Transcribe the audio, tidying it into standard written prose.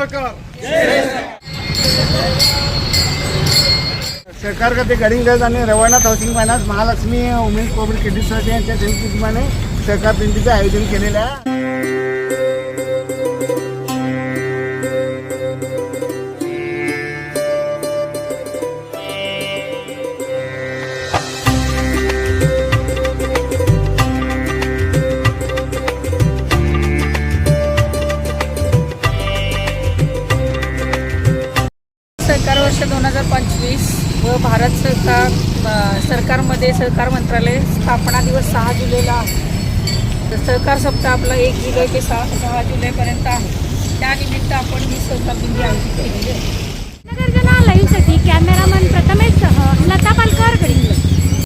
सरकार सरकार खाते गडिंग्लज आणि Ravalnath housing finance Mahalakshmi Umesh Covid credit society यांच्या संयुक्त विद्यमाने सहकार दिंडीचे आयोजन केलेले आहे. सरकार वर्ष 2025 व भारत सरकारमध्ये सहकार मंत्रालय स्थापना दिवस 6 जुलैला आहे. तर सहकार सप्ताह आपला 1 जुलै ते 6 जुलैपर्यंत आहे. त्यानिमित्त आपण ही सहकार दिंडी आयोजित केलेली आहे. नगर जना लाईव्हसाठी कॅमेरामन प्रथमेश सह लता पालकर गडिंग्लज.